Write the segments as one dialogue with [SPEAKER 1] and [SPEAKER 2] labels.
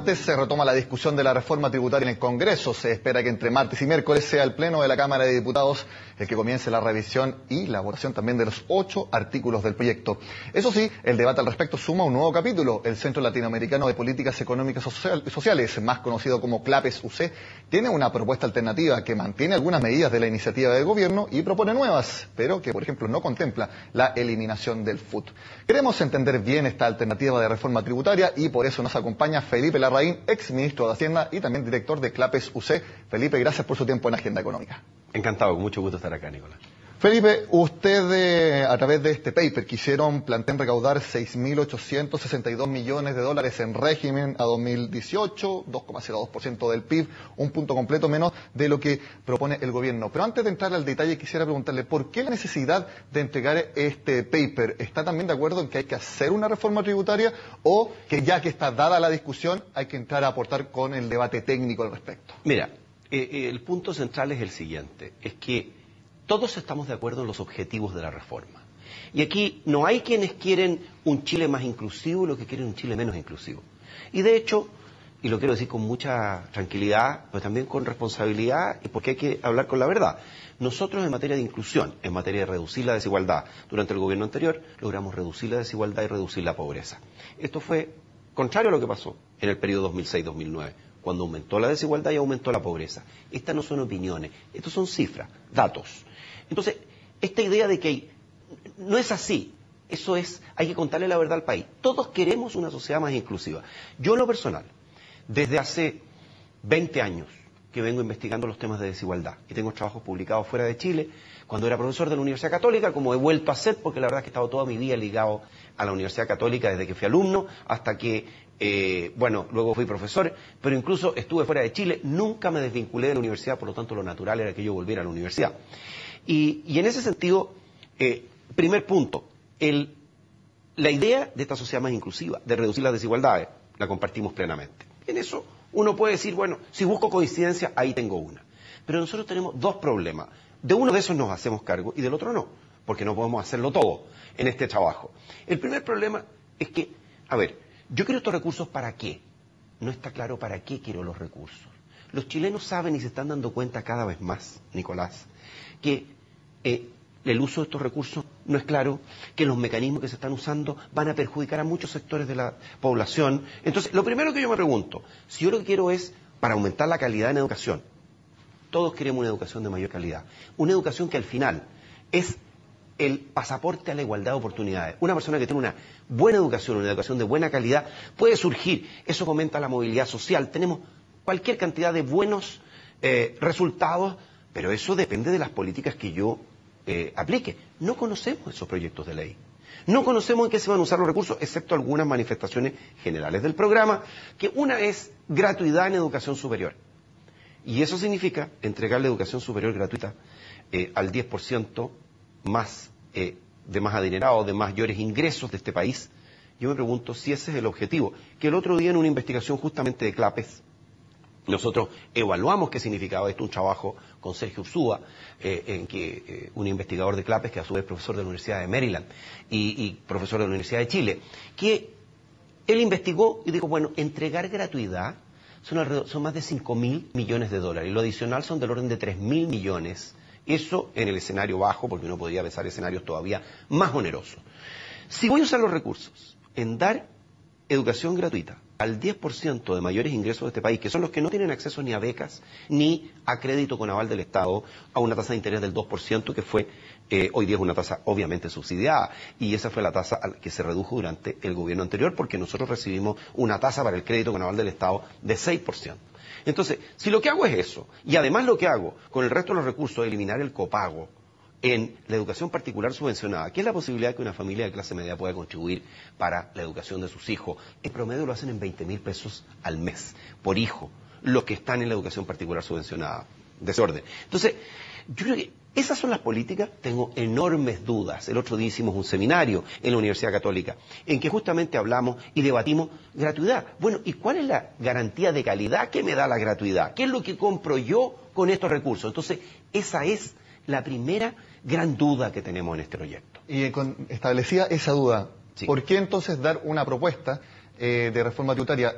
[SPEAKER 1] martes se retoma la discusión de la reforma tributaria en el Congreso. Se espera que entre martes y miércoles sea el Pleno de la Cámara de Diputados el que comience la revisión y la votación también de los 8 artículos del proyecto. Eso sí, el debate al respecto suma un nuevo capítulo. El Centro Latinoamericano de Políticas Económicas Sociales, más conocido como CLAPES-UC, tiene una propuesta alternativa que mantiene algunas medidas de la iniciativa del gobierno y propone nuevas, pero que, por ejemplo, no contempla la eliminación del FUT. Queremos entender bien esta alternativa de reforma tributaria y por eso nos acompaña Felipe Larraín, ex ministro de Hacienda y también director de CLAPES-UC. Felipe, gracias por su tiempo en Agenda Económica.
[SPEAKER 2] Encantado, con mucho gusto estar acá, Nicolás.
[SPEAKER 1] Felipe, usted a través de este paper plantean recaudar 6.862 millones de dólares en régimen a 2018, 2,02% del PIB, un punto completo menos de lo que propone el gobierno. Pero antes de entrar al detalle, quisiera preguntarle, ¿por qué la necesidad de entregar este paper? ¿Está también de acuerdo en que hay que hacer una reforma tributaria o que ya que está dada la discusión hay que entrar a aportar con el debate técnico al respecto?
[SPEAKER 2] Mira, el punto central es el siguiente, es que todos estamos de acuerdo en los objetivos de la reforma. Y aquí no hay quienes quieren un Chile más inclusivo y los que quieren un Chile menos inclusivo. Y de hecho, y lo quiero decir con mucha tranquilidad, pero también con responsabilidad y porque hay que hablar con la verdad. Nosotros en materia de inclusión, en materia de reducir la desigualdad, durante el gobierno anterior logramos reducir la desigualdad y reducir la pobreza. Esto fue contrario a lo que pasó en el periodo 2006-2009. Cuando aumentó la desigualdad y aumentó la pobreza. Estas no son opiniones, estos son cifras, datos. Entonces, esta idea de que no es así, eso es, hay que contarle la verdad al país. Todos queremos una sociedad más inclusiva. Yo en lo personal, desde hace 20 años que vengo investigando los temas de desigualdad y tengo trabajos publicados fuera de Chile, cuando era profesor de la Universidad Católica, como he vuelto a hacer, porque la verdad es que he estado toda mi vida ligado a la Universidad Católica desde que fui alumno hasta que luego fui profesor, pero incluso estuve fuera de Chile, nunca me desvinculé de la universidad, por lo tanto lo natural era que yo volviera a la universidad. Y en ese sentido, primer punto, la idea de esta sociedad más inclusiva, de reducir las desigualdades, la compartimos plenamente. En eso uno puede decir, bueno, si busco coincidencia, ahí tengo una. Pero nosotros tenemos dos problemas. De uno de esos nos hacemos cargo y del otro no, porque no podemos hacerlo todo en este trabajo. El primer problema es que, a ver, yo quiero estos recursos ¿para qué? No está claro para qué quiero los recursos. Los chilenos saben y se están dando cuenta cada vez más, Nicolás, que el uso de estos recursos no es claro, que los mecanismos que se están usando van a perjudicar a muchos sectores de la población. Entonces, lo primero que yo me pregunto, si yo lo que quiero es para aumentar la calidad en educación, todos queremos una educación de mayor calidad, una educación que al final es el pasaporte a la igualdad de oportunidades. Una persona que tiene una buena educación, una educación de buena calidad, puede surgir. Eso fomenta la movilidad social. Tenemos cualquier cantidad de buenos resultados, pero eso depende de las políticas que yo aplique. No conocemos esos proyectos de ley. No conocemos en qué se van a usar los recursos, excepto algunas manifestaciones generales del programa, que una es gratuidad en educación superior. Y eso significa entregar la educación superior gratuita al 10% más de más adinerados, de mayores ingresos de este país. Yo me pregunto si ese es el objetivo. Que el otro día en una investigación justamente de CLAPES, nosotros evaluamos qué significaba esto, un trabajo con Sergio Ursúa, en que un investigador de CLAPES, que a su vez es profesor de la Universidad de Maryland y profesor de la Universidad de Chile, que él investigó y dijo, bueno, entregar gratuidad son más de 5.000 millones de dólares y lo adicional son del orden de 3.000 millones. Eso en el escenario bajo, porque uno podría pensar escenarios todavía más onerosos. Si voy a usar los recursos en dar educación gratuita al 10% de mayores ingresos de este país, que son los que no tienen acceso ni a becas, ni a crédito con aval del Estado, a una tasa de interés del 2%, que fue, hoy día es una tasa obviamente subsidiada, y esa fue la tasa que se redujo durante el gobierno anterior, porque nosotros recibimos una tasa para el crédito con aval del Estado de 6%. Entonces, si lo que hago es eso, y además lo que hago con el resto de los recursos es eliminar el copago en la educación particular subvencionada, que es la posibilidad que una familia de clase media pueda contribuir para la educación de sus hijos, en promedio lo hacen en 20.000 pesos al mes, por hijo, los que están en la educación particular subvencionada, desorden. Entonces, yo creo que esas son las políticas, tengo enormes dudas. El otro día hicimos un seminario en la Universidad Católica, en que justamente hablamos y debatimos gratuidad. Bueno, ¿y cuál es la garantía de calidad que me da la gratuidad? ¿Qué es lo que compro yo con estos recursos? Entonces, esa es la primera gran duda que tenemos en este proyecto.
[SPEAKER 1] Y establecida esa duda,
[SPEAKER 2] sí.
[SPEAKER 1] ¿Por qué entonces dar una propuesta de reforma tributaria,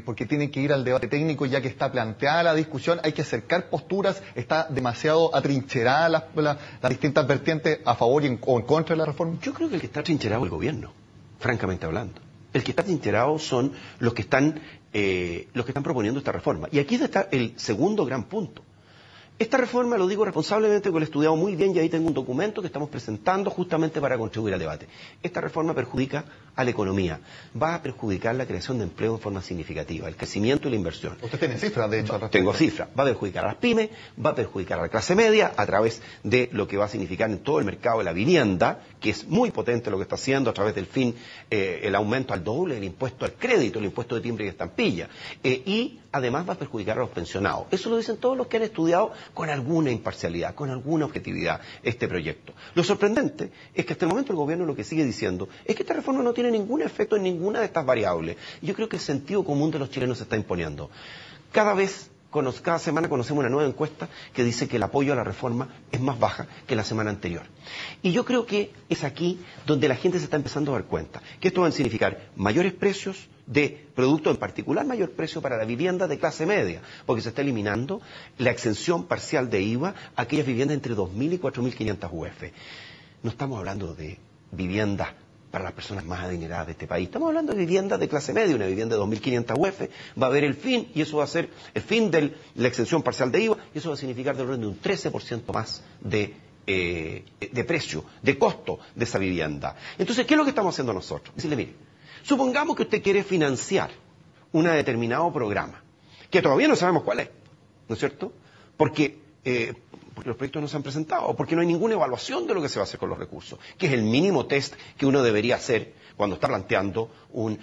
[SPEAKER 1] porque tiene que ir al debate técnico ya que está planteada la discusión, hay que acercar posturas, está demasiado atrincherada las distintas vertientes a favor o en contra de la reforma?
[SPEAKER 2] Yo creo que el que está atrincherado es el gobierno, francamente hablando. El que está atrincherado son los que están proponiendo esta reforma. Y aquí está el segundo gran punto. Esta reforma, lo digo responsablemente, porque lo he estudiado muy bien y ahí tengo un documento que estamos presentando justamente para contribuir al debate. Esta reforma perjudica a la economía, va a perjudicar la creación de empleo en forma significativa, el crecimiento y la inversión.
[SPEAKER 1] Usted tiene cifras, de hecho.
[SPEAKER 2] Tengo cifras. Va a perjudicar a las pymes, va a perjudicar a la clase media a través de lo que va a significar en todo el mercado de la vivienda, que es muy potente lo que está haciendo a través del el aumento al doble del impuesto al crédito, el impuesto de timbre y estampilla. Y además va a perjudicar a los pensionados. Eso lo dicen todos los que han estudiado con alguna imparcialidad, con alguna objetividad este proyecto. Lo sorprendente es que hasta el momento el gobierno lo que sigue diciendo es que esta reforma no tiene ningún efecto en ninguna de estas variables. Yo creo que el sentido común de los chilenos se está imponiendo. Cada semana conocemos una nueva encuesta que dice que el apoyo a la reforma es más baja que la semana anterior. Y yo creo que es aquí donde la gente se está empezando a dar cuenta que esto va a significar mayores precios de productos, en particular mayor precio para la vivienda de clase media, porque se está eliminando la exención parcial de IVA a aquellas viviendas entre 2.000 y 4.500 UF. No estamos hablando de viviendas para las personas más adineradas de este país. Estamos hablando de viviendas de clase media, una vivienda de 2.500 UF, va a haber el fin, y eso va a ser el fin de la exención parcial de IVA, y eso va a significar del orden de un 13% más de precio, de costo de esa vivienda. Entonces, ¿qué es lo que estamos haciendo nosotros? Decirle, mire, supongamos que usted quiere financiar un determinado programa, que todavía no sabemos cuál es, ¿no es cierto? Porque los proyectos no se han presentado, o porque no hay ninguna evaluación de lo que se va a hacer con los recursos, que es el mínimo test que uno debería hacer cuando está planteando un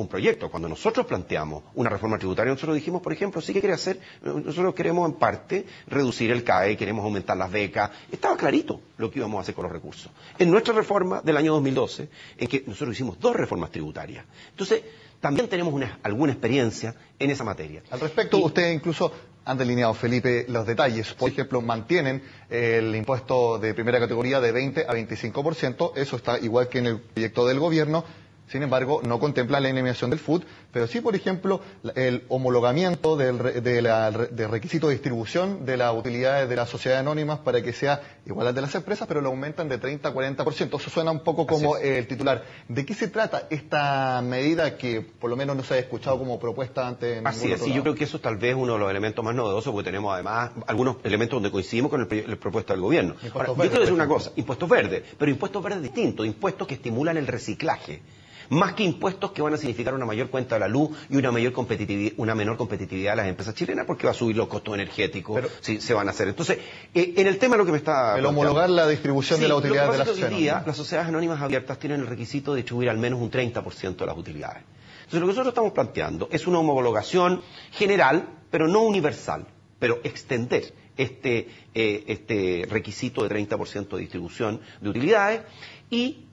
[SPEAKER 2] proyecto. Cuando nosotros planteamos una reforma tributaria, nosotros dijimos, por ejemplo, sí que quiere hacer, nosotros queremos en parte reducir el CAE, queremos aumentar las becas. Estaba clarito lo que íbamos a hacer con los recursos. En nuestra reforma del año 2012, en que nosotros hicimos 2 reformas tributarias. Entonces, también tenemos alguna experiencia en esa materia.
[SPEAKER 1] Al respecto, usted incluso han delineado, Felipe, los detalles. Por ejemplo, mantienen el impuesto de primera categoría de 20 a 25%. Eso está igual que en el proyecto del gobierno. Sin embargo, no contempla la eliminación del FUT, pero sí, por ejemplo, el homologamiento del requisito de distribución de las utilidades de las sociedades anónimas para que sea igual al de las empresas, pero lo aumentan de 30 a 40%. Eso suena un poco como el titular. ¿De qué se trata esta medida que por lo menos no se ha escuchado como propuesta antes?
[SPEAKER 2] Así es, y yo creo que eso es tal vez uno de los elementos más novedosos, porque tenemos además algunos elementos donde coincidimos con la propuesta del gobierno. Ahora, yo quiero decir una cosa, impuestos verdes, pero impuestos verdes distintos, impuestos que estimulan el reciclaje. Más que impuestos que van a significar una mayor cuenta de la luz y una menor competitividad de las empresas chilenas, porque va a subir los costos energéticos, si se van a hacer. Entonces, en el tema lo que me está...
[SPEAKER 1] El homologar la distribución de la utilidad de las sociedades.
[SPEAKER 2] Hoy día, las sociedades anónimas abiertas tienen el requisito de distribuir al menos un 30% de las utilidades. Entonces, lo que nosotros estamos planteando es una homologación general, pero no universal, pero extender este requisito de 30% de distribución de utilidades y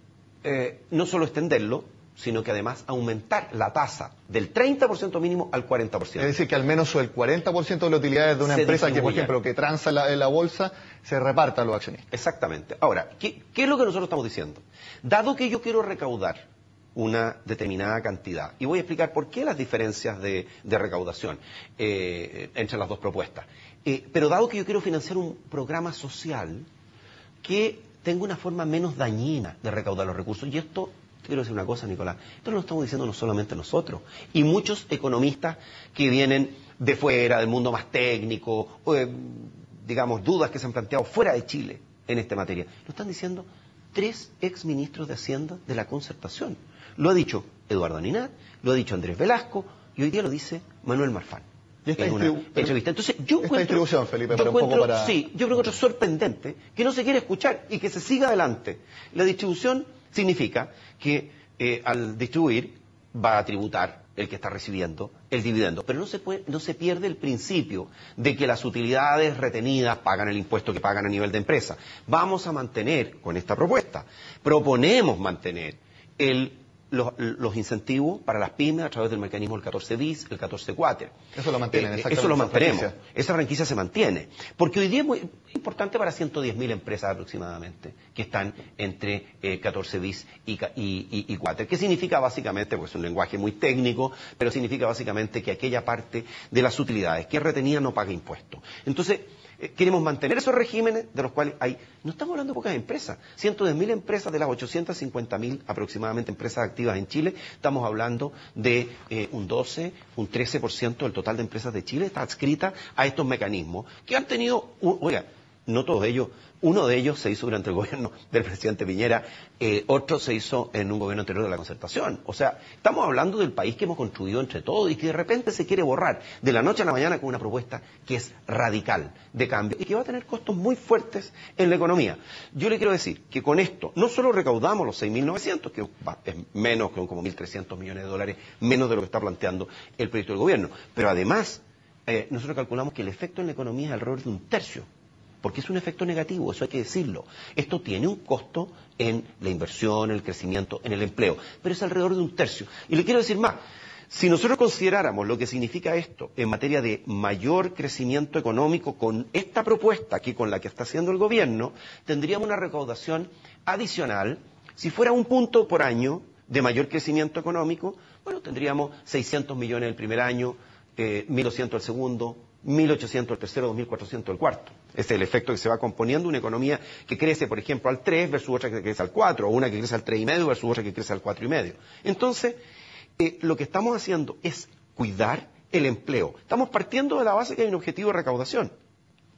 [SPEAKER 2] no solo extenderlo, sino que además aumentar la tasa del 30% mínimo al 40%. Es
[SPEAKER 1] decir, que al menos el 40% de las utilidades de una empresa que, por ejemplo, que transa en la bolsa, se reparta a los accionistas.
[SPEAKER 2] Exactamente. Ahora, ¿qué es lo que nosotros estamos diciendo? Dado que yo quiero recaudar una determinada cantidad, y voy a explicar por qué las diferencias de recaudación entre las dos propuestas, pero dado que yo quiero financiar un programa social que tenga una forma menos dañina de recaudar los recursos, y esto... Quiero decir una cosa, Nicolás, esto lo estamos diciendo no solamente nosotros, y muchos economistas que vienen de fuera, del mundo más técnico, digamos, dudas que se han planteado fuera de Chile en esta materia, lo están diciendo 3 exministros de Hacienda de la Concertación. Lo ha dicho Eduardo Ninat, lo ha dicho Andrés Velasco, y hoy día lo dice Manuel Marfan.
[SPEAKER 1] ¿Y esta
[SPEAKER 2] entrevista? Entonces, yo
[SPEAKER 1] esta distribución, Felipe, para un poco para...
[SPEAKER 2] Sí, yo creo que es sorprendente que no se quiere escuchar y que se siga adelante. La distribución significa que al distribuir va a tributar el que está recibiendo el dividendo, pero no se pierde el principio de que las utilidades retenidas pagan el impuesto que pagan a nivel de empresa. Vamos a mantener con esta propuesta, proponemos mantener el los incentivos para las pymes a través del mecanismo del 14 bis, el 14 quater.
[SPEAKER 1] Eso lo mantienen, exactamente.
[SPEAKER 2] Eso lo mantenemos. Esa franquicia se mantiene. Porque hoy día es muy importante para 110.000 empresas aproximadamente que están entre 14 bis y quater. ¿Qué significa básicamente? Pues es un lenguaje muy técnico, pero significa básicamente que aquella parte de las utilidades que es retenida no paga impuestos. Entonces, queremos mantener esos regímenes de los cuales no estamos hablando de pocas empresas, 110.000 empresas de las 850.000 aproximadamente empresas activas en Chile, estamos hablando de un 12, un 13% del total de empresas de Chile está adscrita a estos mecanismos que han tenido, oiga, no todos ellos, uno de ellos se hizo durante el gobierno del presidente Piñera, otro se hizo en un gobierno anterior de la Concertación. O sea, estamos hablando del país que hemos construido entre todos y que de repente se quiere borrar de la noche a la mañana con una propuesta que es radical de cambio y que va a tener costos muy fuertes en la economía. Yo le quiero decir que con esto no solo recaudamos los 6.900, que es menos que como 1.300 millones de dólares, menos de lo que está planteando el proyecto del gobierno, pero además nosotros calculamos que el efecto en la economía es alrededor de un tercio. Porque es un efecto negativo, eso hay que decirlo. Esto tiene un costo en la inversión, en el crecimiento, en el empleo, pero es alrededor de un tercio. Y le quiero decir más, si nosotros consideráramos lo que significa esto en materia de mayor crecimiento económico con esta propuesta que con la que está haciendo el gobierno, tendríamos una recaudación adicional, si fuera un punto por año de mayor crecimiento económico, bueno, tendríamos 600 millones el primer año, 1.200 el segundo, 1.800 el tercero, 2.400 el cuarto. Ese es el efecto que se va componiendo una economía que crece, por ejemplo, al 3 versus otra que crece al 4, o una que crece al 3,5 versus otra que crece al 4,5. Entonces, lo que estamos haciendo es cuidar el empleo. Estamos partiendo de la base que hay un objetivo de recaudación.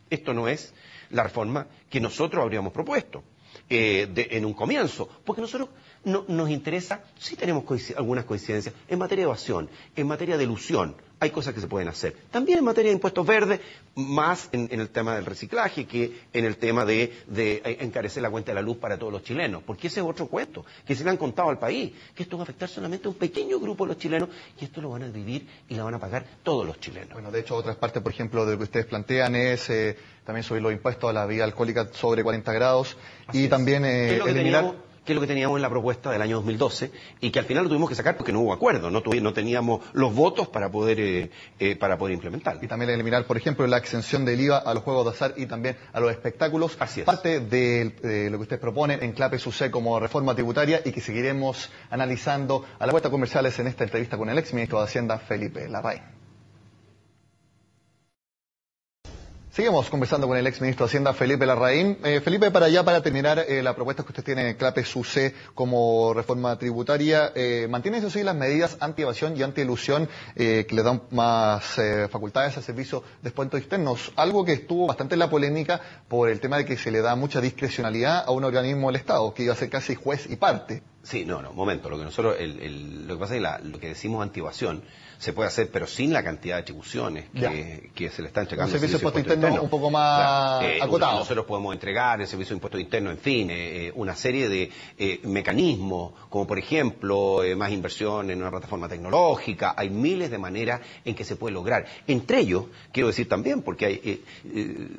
[SPEAKER 2] Esto no es la reforma que nosotros habríamos propuesto en un comienzo, porque nosotros nos interesa, sí tenemos algunas coincidencias, en materia de evasión, en materia de elusión, hay cosas que se pueden hacer. También en materia de impuestos verdes, más en el tema del reciclaje que en el tema de encarecer la cuenta de la luz para todos los chilenos, porque ese es otro cuento, que se le han contado al país, que esto va a afectar solamente a un pequeño grupo de los chilenos y esto lo van a vivir y lo van a pagar todos los chilenos.
[SPEAKER 1] Bueno, de hecho, otras partes, por ejemplo, de lo que ustedes plantean es también subir los impuestos a la bebida alcohólica sobre 40 grados y también eliminar...
[SPEAKER 2] que es lo que teníamos en la propuesta del año 2012 y que al final lo tuvimos que sacar porque no hubo acuerdo, no teníamos los votos para poder implementarlo.
[SPEAKER 1] Y también eliminar, por ejemplo, la exención del IVA a los juegos de azar y también a los espectáculos.
[SPEAKER 2] Así es.
[SPEAKER 1] Parte de lo que ustedes proponen en Clape SUC como reforma tributaria y que seguiremos analizando a la vuelta comerciales en esta entrevista con el exministro de Hacienda, Felipe Larraín. Seguimos conversando con el exministro de Hacienda, Felipe Larraín. Felipe, para terminar, la propuesta que usted tiene en Clape SUC como reforma tributaria, mantiene eso sí las medidas anti-evasión y anti-elusión que le dan más facultades al servicio de descuentos externos, algo que estuvo bastante en la polémica por el tema de que se le da mucha discrecionalidad a un organismo del Estado, que iba a ser casi juez y parte.
[SPEAKER 2] Sí, momento. Lo que nosotros, lo que pasa es que lo que decimos anti-evasión se puede hacer, pero sin la cantidad de atribuciones que se le está entregando.
[SPEAKER 1] Un servicio de impuesto interno un poco más acotado.
[SPEAKER 2] Nosotros podemos entregar el servicio de impuesto interno, en fin, una serie de mecanismos, como por ejemplo, más inversión en una plataforma tecnológica. Hay miles de maneras en que se puede lograr. Entre ellos, quiero decir también, porque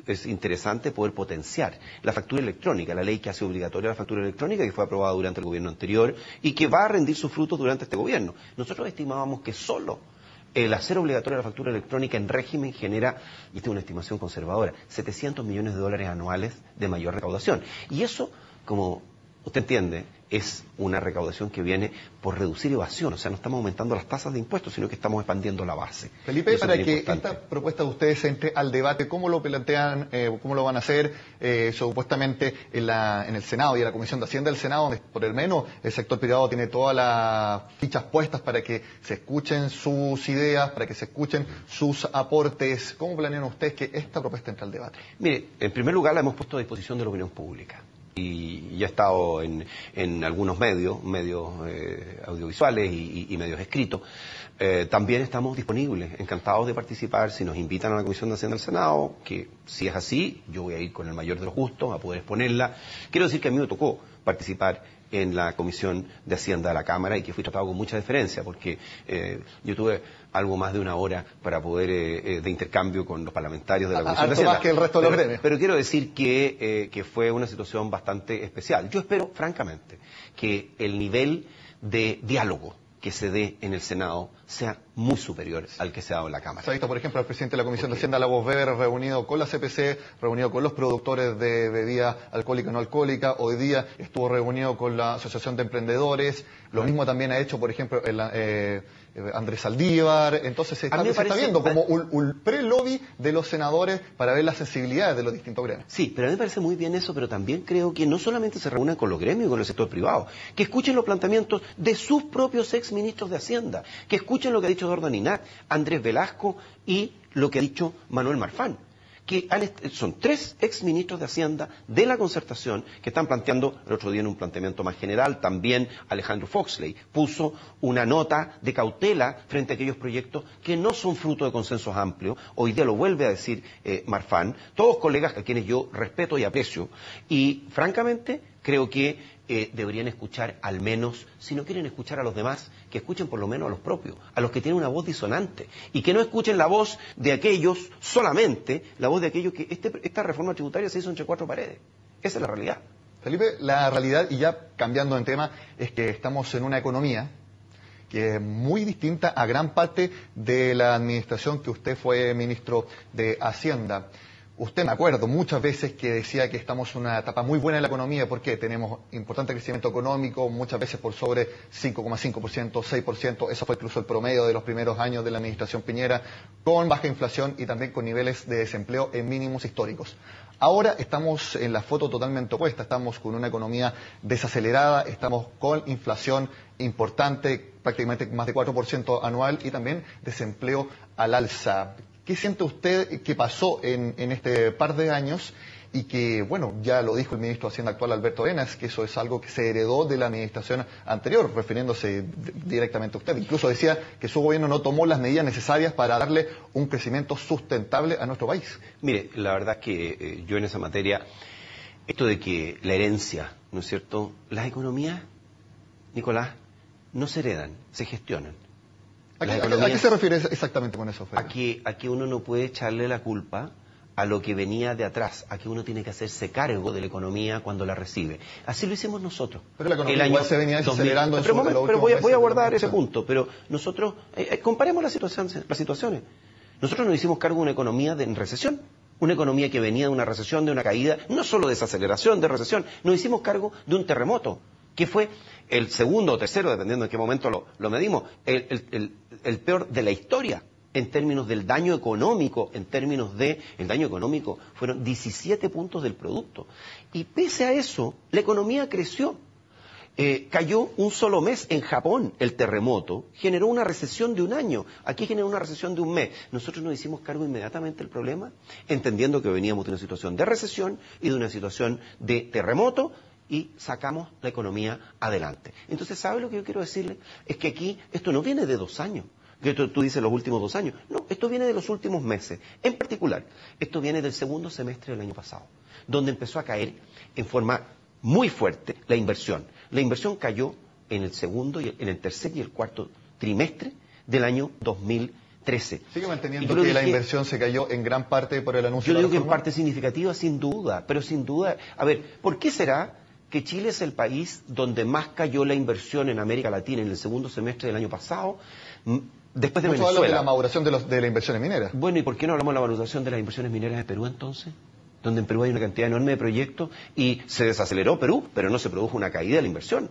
[SPEAKER 2] es interesante poder potenciar la factura electrónica, la ley que hace obligatoria la factura electrónica, que fue aprobada durante el gobierno anterior y que va a rendir sus frutos durante este gobierno. Nosotros estimábamos que solo el hacer obligatoria la factura electrónica en régimen genera, y esta es una estimación conservadora, 700 millones de dólares anuales de mayor recaudación. Y eso, como usted entiende, es una recaudación que viene por reducir evasión. O sea, no estamos aumentando las tasas de impuestos, sino que estamos expandiendo la base.
[SPEAKER 1] Felipe, para que esta propuesta de ustedes entre al debate, ¿cómo lo plantean, cómo lo van a hacer supuestamente en el Senado y en la Comisión de Hacienda del Senado, donde por el menos el sector privado tiene todas las fichas puestas para que se escuchen sus ideas, para que se escuchen sus aportes? ¿Cómo planean ustedes que esta propuesta entre al debate?
[SPEAKER 2] Mire, en primer lugar la hemos puesto a disposición de la opinión pública. Y ya he estado en algunos medios audiovisuales y medios escritos. También estamos disponibles, encantados de participar. Si nos invitan a la Comisión de Hacienda del Senado, que si es así, yo voy a ir con el mayor de los gustos a poder exponerla. Quiero decir que a mí me tocó participar en la Comisión de Hacienda de la Cámara y que fui tratado con mucha deferencia porque yo tuve algo más de una hora para poder de intercambio con los parlamentarios de la Comisión de Hacienda.
[SPEAKER 1] Más que el resto de los gremios.
[SPEAKER 2] Pero quiero decir que fue una situación bastante especial. Yo espero, francamente, que el nivel de diálogo que se dé en el Senado sea muy superior al que se ha dado en la Cámara.
[SPEAKER 1] Se ha visto, por ejemplo, al presidente de la Comisión de Hacienda, Lagos Weber, reunido con la CPC, reunido con los productores de bebida alcohólica y no alcohólica. Hoy día estuvo reunido con la Asociación de Emprendedores. Lo mismo también ha hecho, por ejemplo, Andrés Saldívar. Entonces se está viendo como un pre-lobby de los senadores para ver las sensibilidades de los distintos gremios.
[SPEAKER 2] Sí, pero a mí me parece muy bien eso, pero también creo que no solamente se reúnan con los gremios y con el sector privado, que escuchen los planteamientos de sus propios exministros de Hacienda, que escuchen lo que ha dicho Eduardo Ninat, Andrés Velasco y lo que ha dicho Manuel Marfán, que son 3 exministros de Hacienda de la Concertación que están planteando, el otro día en un planteamiento más general, también Alejandro Foxley puso una nota de cautela frente a aquellos proyectos que no son fruto de consensos amplios. Hoy día lo vuelve a decir Marfán, todos colegas a quienes yo respeto y aprecio, y francamente creo que deberían escuchar al menos, si no quieren escuchar a los demás, que escuchen por lo menos a los propios, a los que tienen una voz disonante, y que no escuchen la voz de aquellos, solamente la voz de aquellos que esta reforma tributaria se hizo entre 4 paredes. Esa es la realidad.
[SPEAKER 1] Felipe, la realidad, y ya cambiando de tema, es que estamos en una economía que es muy distinta a gran parte de la administración que usted fue ministro de Hacienda. Usted, me acuerdo, muchas veces que decía que estamos en una etapa muy buena de la economía porque tenemos importante crecimiento económico, muchas veces por sobre 5,5%, 6%, eso fue incluso el promedio de los primeros años de la administración Piñera, con baja inflación y también con niveles de desempleo en mínimos históricos. Ahora estamos en la foto totalmente opuesta, estamos con una economía desacelerada, estamos con inflación importante, prácticamente más de 4% anual y también desempleo al alza. ¿Qué siente usted que pasó en este par de años y que, bueno, ya lo dijo el ministro de Hacienda actual, Alberto Arenas, que eso es algo que se heredó de la administración anterior, refiriéndose directamente a usted? Incluso decía que su gobierno no tomó las medidas necesarias para darle un crecimiento sustentable a nuestro país.
[SPEAKER 2] Mire, la verdad es que yo en esa materia, esto de que la herencia, ¿no es cierto? Las economías, Nicolás, no se heredan, se gestionan.
[SPEAKER 1] ¿A qué se refiere exactamente con eso, Felipe?
[SPEAKER 2] A que uno no puede echarle la culpa a lo que venía de atrás, a que uno tiene que hacerse cargo de la economía cuando la recibe. Así lo hicimos nosotros.
[SPEAKER 1] Pero la economía igual se venía desacelerando.
[SPEAKER 2] Pero voy a abordar ese punto. Pero nosotros, comparemos las situaciones. Nosotros nos hicimos cargo de una economía en recesión. Una economía que venía de una recesión, de una caída, no solo de desaceleración, de recesión. Nos hicimos cargo de un terremoto, que fue el segundo o tercero, dependiendo en qué momento lo medimos, el peor de la historia en términos del daño económico. El daño económico fueron 17 puntos del producto. Y pese a eso, la economía creció. Cayó un solo mes en Japón el terremoto, generó una recesión de un año, aquí generó una recesión de un mes. Nosotros nos hicimos cargo inmediatamente del problema, entendiendo que veníamos de una situación de recesión y de una situación de terremoto, y sacamos la economía adelante. Entonces, ¿sabe lo que yo quiero decirle? Es que aquí esto no viene de 2 años, que tú dices los últimos 2 años. No, esto viene de los últimos meses. En particular, esto viene del segundo semestre del año pasado, donde empezó a caer en forma muy fuerte la inversión. La inversión cayó en el tercer y el cuarto trimestre del año 2013.
[SPEAKER 1] ¿Sigue manteniendo que la inversión se cayó en gran parte por el anuncio de la
[SPEAKER 2] reforma? Yo digo que en parte significativa, sin duda, pero sin duda. A ver, ¿por qué será que Chile es el país donde más cayó la inversión en América Latina en el segundo semestre del año pasado, después de Venezuela?
[SPEAKER 1] Habla de la maduración de las inversiones mineras.
[SPEAKER 2] Bueno, ¿y por qué no hablamos de la maduración de las inversiones mineras de Perú entonces? Donde en Perú hay una cantidad enorme de proyectos y se desaceleró Perú, pero no se produjo una caída de la inversión.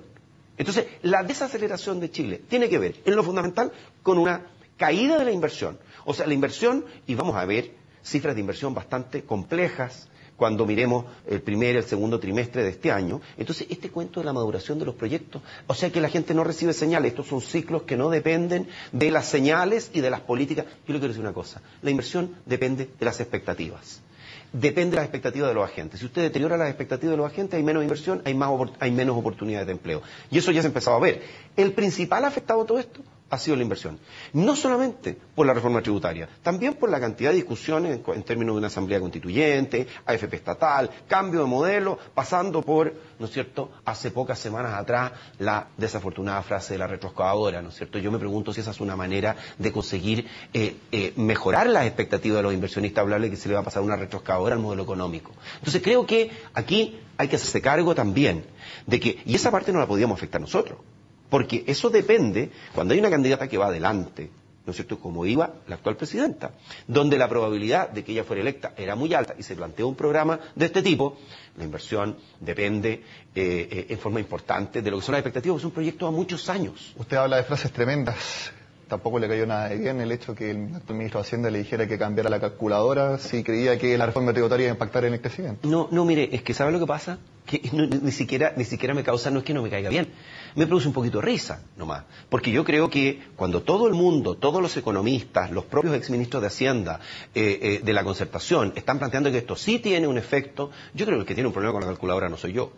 [SPEAKER 2] Entonces, la desaceleración de Chile tiene que ver, en lo fundamental, con una caída de la inversión. O sea, la inversión, y vamos a ver cifras de inversión bastante complejas cuando miremos el primer y el segundo trimestre de este año. Entonces, este cuento de la maduración de los proyectos, o sea que la gente no recibe señales, estos son ciclos que no dependen de las señales y de las políticas. Yo le quiero decir una cosa, la inversión depende de las expectativas. Depende de las expectativas de los agentes. Si usted deteriora las expectativas de los agentes, hay menos inversión, hay menos oportunidades de empleo. Y eso ya se ha empezado a ver. El principal afectado de todo esto ha sido la inversión. No solamente por la reforma tributaria, también por la cantidad de discusiones en términos de una asamblea constituyente, AFP estatal, cambio de modelo, pasando por, ¿no es cierto?, hace pocas semanas atrás, la desafortunada frase de la retroexcavadora, ¿no es cierto? Yo me pregunto si esa es una manera de conseguir mejorar las expectativas de los inversionistas, hablarle que se le va a pasar una retroexcavadora al modelo económico. Entonces creo que aquí hay que hacerse cargo también de que, y esa parte no la podíamos afectar nosotros, Porque eso depende, cuando hay una candidata que va adelante, ¿no es cierto?, como iba la actual presidenta, donde la probabilidad de que ella fuera electa era muy alta y se planteó un programa de este tipo, la inversión depende en forma importante de lo que son las expectativas, es un proyecto a muchos años.
[SPEAKER 1] Usted habla de frases tremendas. Tampoco le cayó nada de bien el hecho que el actual ministro de Hacienda le dijera que cambiara la calculadora si creía que la reforma tributaria iba a impactar en el crecimiento.
[SPEAKER 2] No, mire, es que ¿sabe lo que pasa? Que ni siquiera me causa, no es que no me caiga bien, me produce un poquito de risa nomás, porque yo creo que cuando todo el mundo, todos los economistas, los propios exministros de Hacienda, de la Concertación, están planteando que esto sí tiene un efecto, yo creo que el que tiene un problema con la calculadora no soy yo.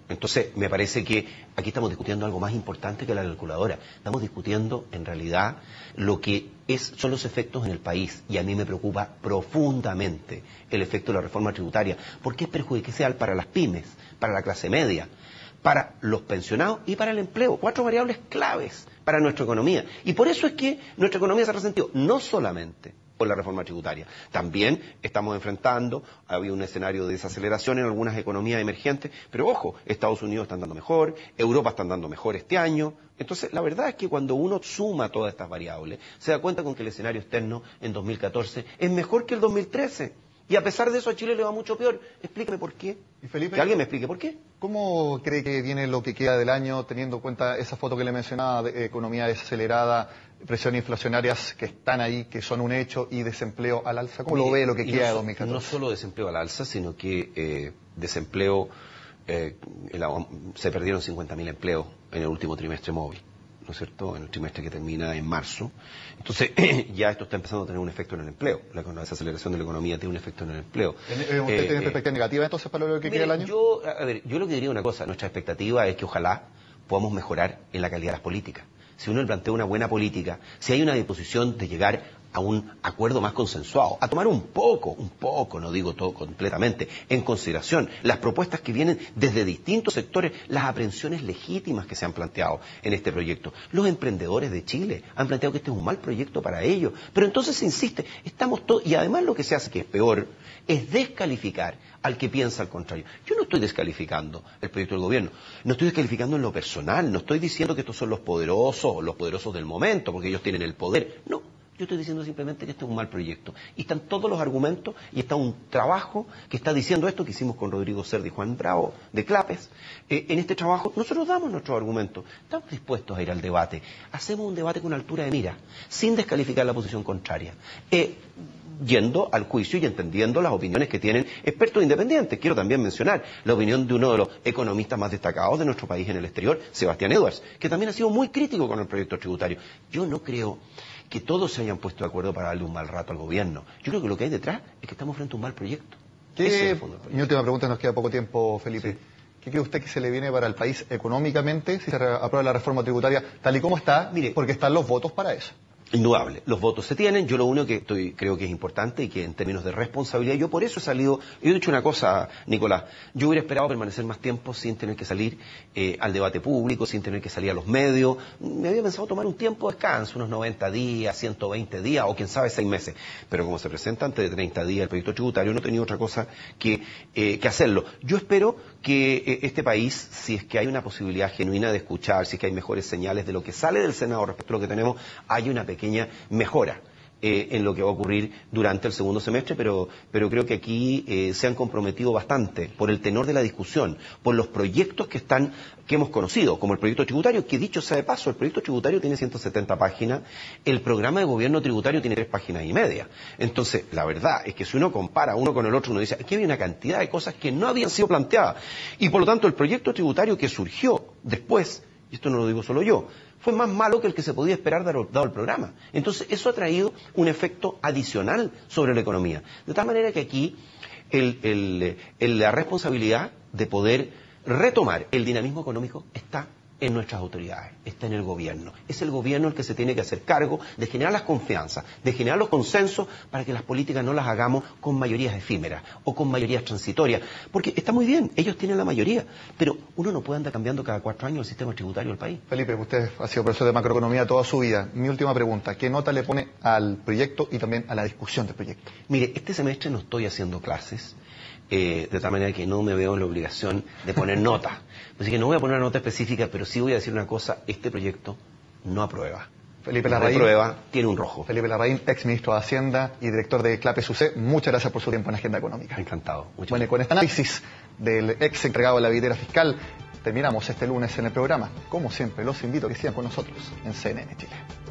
[SPEAKER 2] Entonces, me parece que aquí estamos discutiendo algo más importante que la calculadora. Estamos discutiendo, en realidad, lo que son los efectos en el país. Y a mí me preocupa profundamente el efecto de la reforma tributaria, porque es perjudicial para las pymes, para la clase media, para los pensionados y para el empleo. 4 variables claves para nuestra economía. Y por eso es que nuestra economía se ha resentido, no solamente por la reforma tributaria. También estamos enfrentando, había un escenario de desaceleración en algunas economías emergentes, pero ojo, Estados Unidos está andando mejor, Europa está andando mejor este año. Entonces, la verdad es que cuando uno suma todas estas variables, se da cuenta con que el escenario externo en 2014 es mejor que el 2013. Y a pesar de eso a Chile le va mucho peor. Explíqueme por qué.
[SPEAKER 1] Y Felipe,
[SPEAKER 2] que alguien me explique por qué.
[SPEAKER 1] ¿Cómo cree que viene lo que queda del año, teniendo en cuenta esa foto que le mencionaba de economía desacelerada, presiones inflacionarias que están ahí, que son un hecho, y desempleo al alza? ¿Cómo lo ve lo que queda de 2014?
[SPEAKER 2] No solo desempleo al alza, sino que desempleo, se perdieron 50.000 empleos en el último trimestre móvil, ¿no es cierto?, en el trimestre que termina en marzo. Entonces, ya esto está empezando a tener un efecto en el empleo. La desaceleración de la economía tiene un efecto en el empleo.
[SPEAKER 1] ¿Usted tiene perspectiva negativa entonces para lo que queda del año?
[SPEAKER 2] Yo lo que diría una cosa, nuestra expectativa es que ojalá podamos mejorar en la calidad de las políticas. Si uno plantea una buena política, si hay una disposición de llegar a un acuerdo más consensuado, a tomar un poco, no digo todo completamente, en consideración las propuestas que vienen desde distintos sectores, las aprehensiones legítimas que se han planteado en este proyecto. Los emprendedores de Chile han planteado que este es un mal proyecto para ellos, pero entonces se insiste, estamos todos, y además lo que se hace, que es peor, es descalificar al que piensa al contrario. Yo no estoy descalificando el proyecto del gobierno, no estoy descalificando en lo personal, no estoy diciendo que estos son los poderosos del momento, porque ellos tienen el poder, no. Yo estoy diciendo simplemente que este es un mal proyecto. Y están todos los argumentos y está un trabajo que está diciendo esto que hicimos con Rodrigo Cerda y Juan Bravo de Clapes. En este trabajo nosotros damos nuestros argumentos. Estamos dispuestos a ir al debate. Hacemos un debate con altura de mira, sin descalificar la posición contraria. Yendo al juicio y entendiendo las opiniones que tienen expertos independientes. Quiero también mencionar la opinión de uno de los economistas más destacados de nuestro país en el exterior, Sebastián Edwards, que también ha sido muy crítico con el proyecto tributario. Yo no creo que todos se hayan puesto de acuerdo para darle un mal rato al gobierno. Yo creo que lo que hay detrás es que estamos frente a un mal proyecto.
[SPEAKER 1] Ese es el fondo del proyecto. Mi última pregunta, nos queda poco tiempo, Felipe. Sí. ¿Qué cree usted que se le viene para el país económicamente si se aprueba la reforma tributaria tal y como está?
[SPEAKER 2] Mire,
[SPEAKER 1] porque están los votos para eso.
[SPEAKER 2] Indudable, los votos se tienen. Yo lo único que creo que es importante y que en términos de responsabilidad, yo por eso he salido, yo he dicho una cosa, Nicolás, yo hubiera esperado permanecer más tiempo sin tener que salir al debate público, sin tener que salir a los medios. Me había pensado tomar un tiempo de descanso, unos 90 días, 120 días o quién sabe 6 meses. Pero como se presenta antes de 30 días el proyecto tributario, no he tenido otra cosa que hacerlo. Yo espero que este país, si es que hay una posibilidad genuina de escuchar, si es que hay mejores señales de lo que sale del Senado respecto a lo que tenemos, hay una pequeña mejora en lo que va a ocurrir durante el segundo semestre, pero creo que aquí se han comprometido bastante por el tenor de la discusión, por los proyectos que hemos conocido, como el proyecto tributario, que dicho sea de paso, el proyecto tributario tiene 170 páginas, el programa de gobierno tributario tiene 3 páginas y media. Entonces, la verdad es que si uno compara uno con el otro, uno dice, aquí había una cantidad de cosas que no habían sido planteadas. Y por lo tanto, el proyecto tributario que surgió después, y esto no lo digo solo yo, fue más malo que el que se podía esperar dado el programa. Entonces, eso ha traído un efecto adicional sobre la economía. De tal manera que aquí la responsabilidad de poder retomar el dinamismo económico está en nuestras autoridades, está en el gobierno. Es el gobierno el que se tiene que hacer cargo de generar las confianzas, de generar los consensos para que las políticas no las hagamos con mayorías efímeras o con mayorías transitorias. Porque está muy bien, ellos tienen la mayoría, pero uno no puede andar cambiando cada 4 años el sistema tributario del país.
[SPEAKER 1] Felipe, usted ha sido profesor de macroeconomía toda su vida. Mi última pregunta, ¿qué nota le pone al proyecto y también a la discusión del proyecto?
[SPEAKER 2] Mire, este semestre no estoy haciendo clases. de tal manera que no me veo en la obligación de poner nota. Así que no voy a poner una nota específica, pero sí voy a decir una cosa: este proyecto no aprueba.
[SPEAKER 1] Felipe
[SPEAKER 2] No
[SPEAKER 1] Larraín,
[SPEAKER 2] aprueba, tiene un rojo.
[SPEAKER 1] Felipe Larraín, ex ministro de Hacienda y director de Clapes UC, muchas gracias por su tiempo en Agenda Económica.
[SPEAKER 2] Encantado.
[SPEAKER 1] Bueno, y con este análisis del ex encargado de la billetera fiscal, terminamos este lunes en el programa. Como siempre, los invito a que sigan con nosotros en CNN Chile.